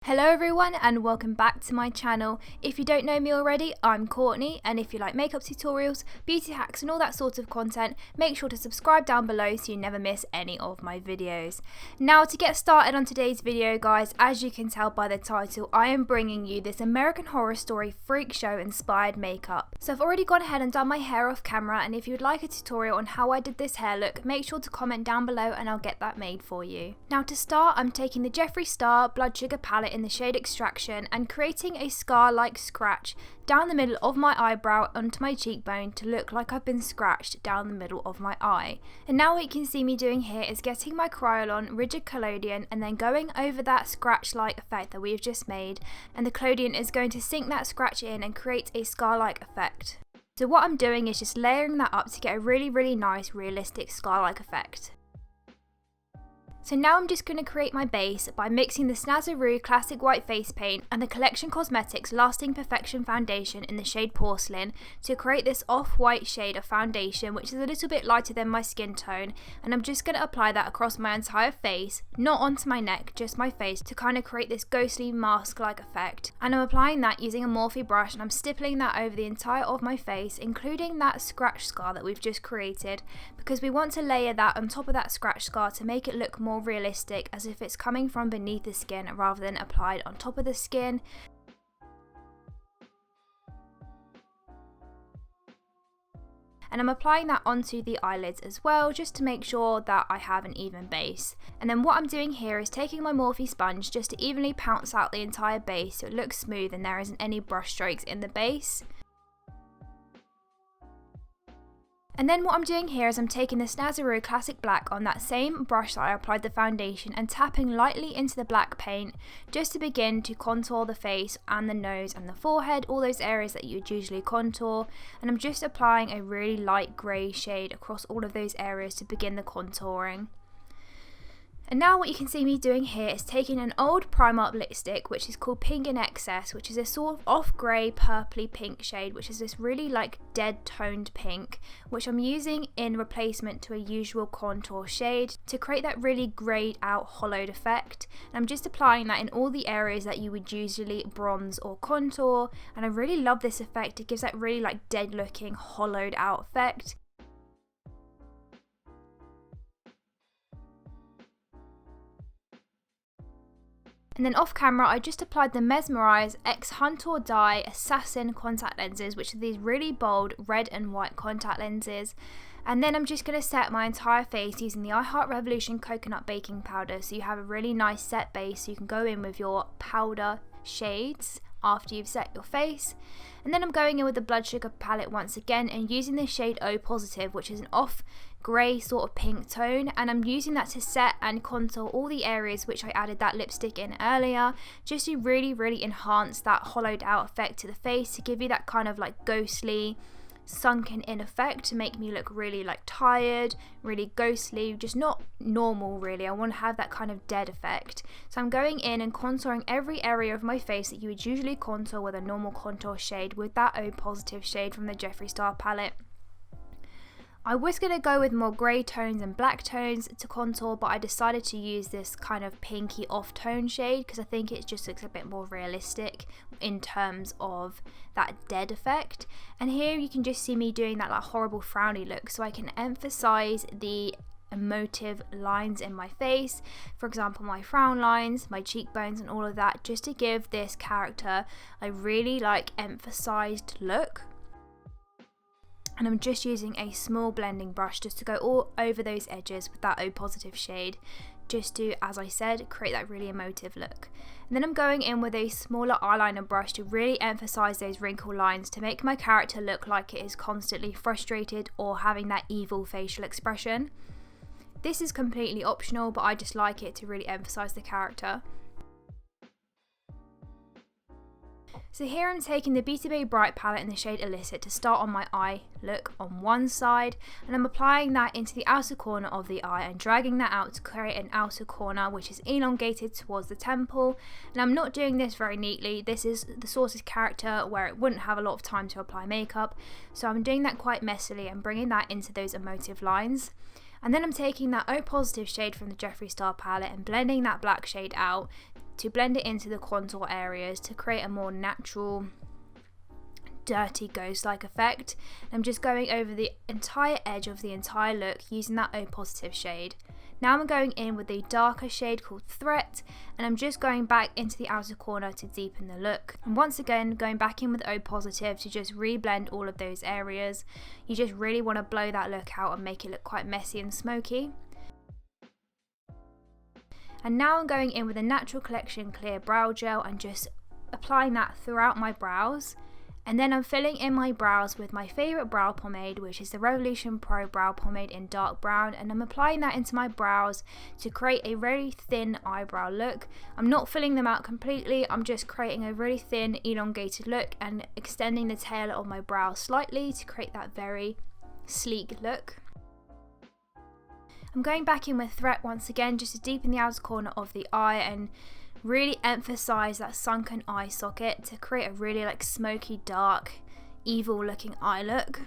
Hello everyone and welcome back to my channel. If you don't know me already, I'm Courtney, and if you like makeup tutorials, beauty hacks and all that sort of content, make sure to subscribe down below so you never miss any of my videos. Now to get started on today's video guys, as you can tell by the title, I am bringing you this American Horror Story freak show inspired makeup. So I've already gone ahead and done my hair off camera, and if you would like a tutorial on how I did this hair look, make sure to comment down below and I'll get that made for you. Now to start, I'm taking the JEFFREE Star Blood Sugar palette in the shade Extraction and creating a scar-like scratch down the middle of my eyebrow onto my cheekbone to look like I've been scratched down the middle of my eye. And now what you can see me doing here is getting my KRYOLAN rigid Collodion and then going over that scratch-like effect that we've just made, and the Collodion is going to sink that scratch in and create a scar-like effect. So what I'm doing is just layering that up to get a really nice realistic scar-like effect. So now I'm just going to create my base by mixing the SNAZAROO Classic White Face Paint and the Collection Cosmetics Lasting Perfection Foundation in the shade Porcelain to create this off-white shade of foundation, which is a little bit lighter than my skin tone, and I'm just going to apply that across my entire face, not onto my neck, just my face, to kind of create this ghostly mask-like effect. And I'm applying that using a Morphe brush, and I'm stippling that over the entire of my face, including that scratch scar that we've just created, because we want to layer that on top of that scratch scar to make it look more realistic, as if it's coming from beneath the skin rather than applied on top of the skin. And I'm applying that onto the eyelids as well, just to make sure that I have an even base. And then what I'm doing here is taking my Morphe sponge just to evenly pounce out the entire base so it looks smooth and there isn't any brush strokes in the base. And then what I'm doing here is I'm taking the SNAZAROO Classic Black on that same brush that I applied the foundation and tapping lightly into the black paint just to begin to contour the face and the nose and the forehead, all those areas that you would usually contour. And I'm just applying a really light grey shade across all of those areas to begin the contouring. And now what you can see me doing here is taking an old Primark lipstick, which is called Pink in Excess, which is a sort of off grey purpley pink shade, which is this really like dead toned pink, which I'm using in replacement to a usual contour shade to create that really greyed out hollowed effect. And I'm just applying that in all the areas that you would usually bronze or contour, and I really love this effect. It gives that really like dead looking hollowed out effect. And then off camera, I just applied the MESMEREYEZ X Hunt or Die ASSASIN contact lenses, which are these really bold red and white contact lenses. And then I'm just going to set my entire face using the I Heart Revolution Coconut Baking Powder, so you have a really nice set base so you can go in with your powder shades after you've set your face. And then I'm going in with the Blood Sugar palette once again and using the shade O Positive, which is an off grey sort of pink tone, and I'm using that to set and contour all the areas which I added that lipstick in earlier, just to really enhance that hollowed out effect to the face, to give you that kind of like ghostly sunken in effect, to make me look really like tired, really ghostly, just not normal really. I want to have that kind of dead effect. So I'm going in and contouring every area of my face that you would usually contour with a normal contour shade with that O Positive shade from the JEFFREE Star palette. I was going to go with more grey tones and black tones to contour, but I decided to use this kind of pinky off tone shade because I think it just looks a bit more realistic in terms of that dead effect. And here you can just see me doing that like horrible frowny look, so I can emphasize the emotive lines in my face, for example my frown lines, my cheekbones and all of that, just to give this character a really like emphasized look. And I'm just using a small blending brush just to go all over those edges with that O Positive shade, just to, as I said, create that really emotive look. And then I'm going in with a smaller eyeliner brush to really emphasize those wrinkle lines to make my character look like it is constantly frustrated or having that evil facial expression. This is completely optional, but I just like it to really emphasize the character. So here I'm taking the Beauty Bay Bright palette in the shade Illicit to start on my eye look on one side, and I'm applying that into the outer corner of the eye and dragging that out to create an outer corner which is elongated towards the temple. And I'm not doing this very neatly. This is the sort of character where it wouldn't have a lot of time to apply makeup, so I'm doing that quite messily and bringing that into those emotive lines. And then I'm taking that O Positive shade from the JEFFREE Star palette and blending that black shade out to blend it into the contour areas to create a more natural, dirty ghost-like effect. I'm just going over the entire edge of the entire look using that O Positive shade. Now I'm going in with a darker shade called Threat, and I'm just going back into the outer corner to deepen the look. And once again, going back in with O Positive to just reblend all of those areas. You just really want to blow that look out and make it look quite messy and smoky. And now I'm going in with a Natural Collection Clear Brow Gel and just applying that throughout my brows. And then I'm filling in my brows with my favourite brow pomade, which is the Revolution Pro Brow Pomade in dark brown, and I'm applying that into my brows to create a very thin eyebrow look. I'm not filling them out completely, I'm just creating a really thin elongated look and extending the tail of my brow slightly to create that very sleek look. I'm going back in with Threat once again just to deepen the outer corner of the eye and really emphasize that sunken eye socket to create a really like smoky, dark, evil looking eye look.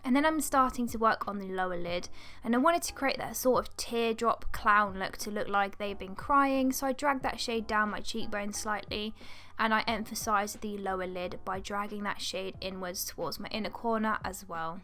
And then I'm starting to work on the lower lid, and I wanted to create that sort of teardrop clown look to look like they've been crying, so I dragged that shade down my cheekbone slightly, and I emphasized the lower lid by dragging that shade inwards towards my inner corner as well.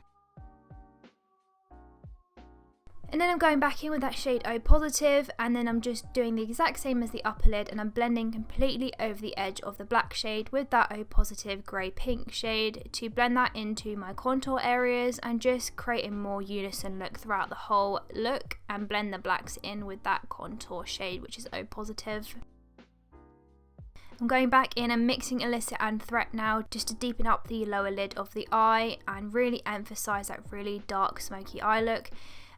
And then I'm going back in with that shade O Positive, and then I'm just doing the exact same as the upper lid, and I'm blending completely over the edge of the black shade with that O Positive grey pink shade to blend that into my contour areas and just create a more unison look throughout the whole look, and blend the blacks in with that contour shade, which is O Positive. I'm going back in and mixing Illicit and Threat now just to deepen up the lower lid of the eye and really emphasize that really dark smoky eye look.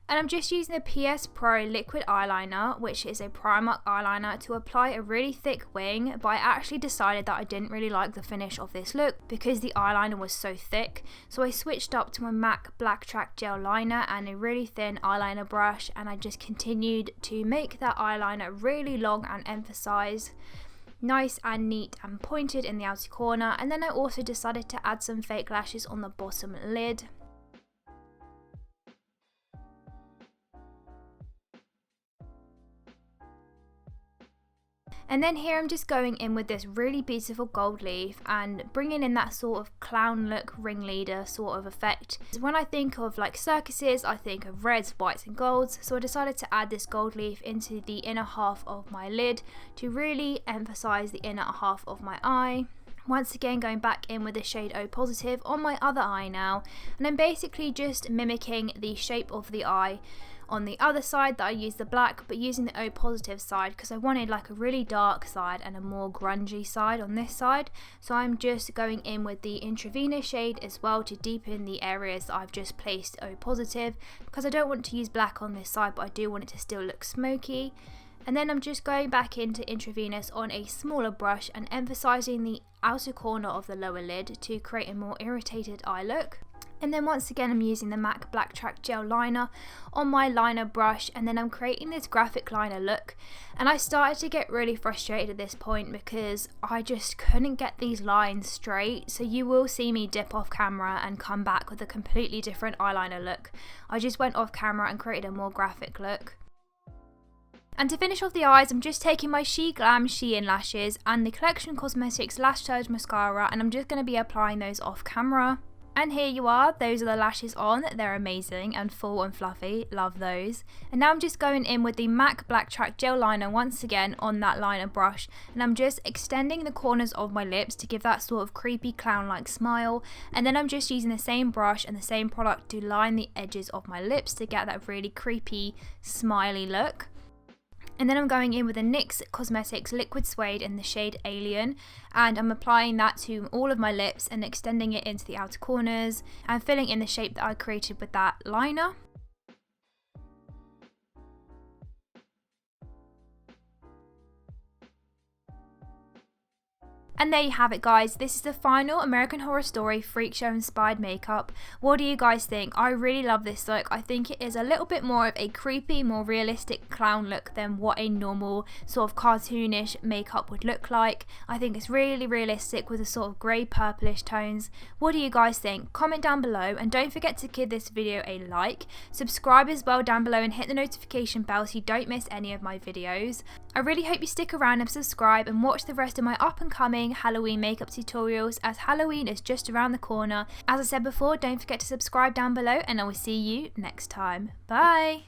And I'm just using the PS Pro liquid eyeliner, which is a Primark eyeliner, to apply a really thick wing, but I actually decided that I didn't really like the finish of this look because the eyeliner was so thick. So I switched up to a MAC Black Track Gel Liner and a really thin eyeliner brush, and I just continued to make that eyeliner really long and emphasize nice and neat and pointed in the outer corner. And then I also decided to add some fake lashes on the bottom lid. And then here I'm just going in with this really beautiful gold leaf and bringing in that sort of clown look, ringleader sort of effect. When I think of like circuses, I think of reds, whites and golds, so I decided to add this gold leaf into the inner half of my lid to really emphasize the inner half of my eye. Once again going back in with the shade O Positive on my other eye now, and I'm basically just mimicking the shape of the eye on the other side that I used the black, but using the O Positive side because I wanted like a really dark side and a more grungy side on this side. So I'm just going in with the Intravenous shade as well to deepen the areas that I've just placed O Positive, because I don't want to use black on this side, but I do want it to still look smoky. And then I'm just going back into Intravenous on a smaller brush and emphasizing the outer corner of the lower lid to create a more irritated eye look. And then once again I'm using the MAC Black Track Gel Liner on my liner brush, and then I'm creating this graphic liner look. And I started to get really frustrated at this point because I just couldn't get these lines straight, so you will see me dip off camera and come back with a completely different eyeliner look. I just went off camera and created a more graphic look. And to finish off the eyes, I'm just taking my GLAM SHEIN lashes and the Collection Cosmetics Lash Surge Mascara, and I'm just going to be applying those off camera. And here you are, those are the lashes on, they're amazing and full and fluffy, love those. And now I'm just going in with the MAC Black Track Gel Liner once again on that liner brush, and I'm just extending the corners of my lips to give that sort of creepy clown-like smile. And then I'm just using the same brush and the same product to line the edges of my lips to get that really creepy, smiley look. And then I'm going in with a NYX Cosmetics Liquid Suede in the shade Alien, and I'm applying that to all of my lips and extending it into the outer corners and filling in the shape that I created with that liner. And there you have it, guys. This is the final American Horror Story Freakshow inspired makeup. What do you guys think? I really love this look. I think it is a little bit more of a creepy, more realistic clown look than what a normal sort of cartoonish makeup would look like. I think it's really realistic with a sort of grey purplish tones. What do you guys think? Comment down below, and don't forget to give this video a like. Subscribe as well down below and hit the notification bell so you don't miss any of my videos. I really hope you stick around and subscribe and watch the rest of my up and coming Halloween makeup tutorials, as Halloween is just around the corner. As I said before, don't forget to subscribe down below, and I will see you next time. Bye!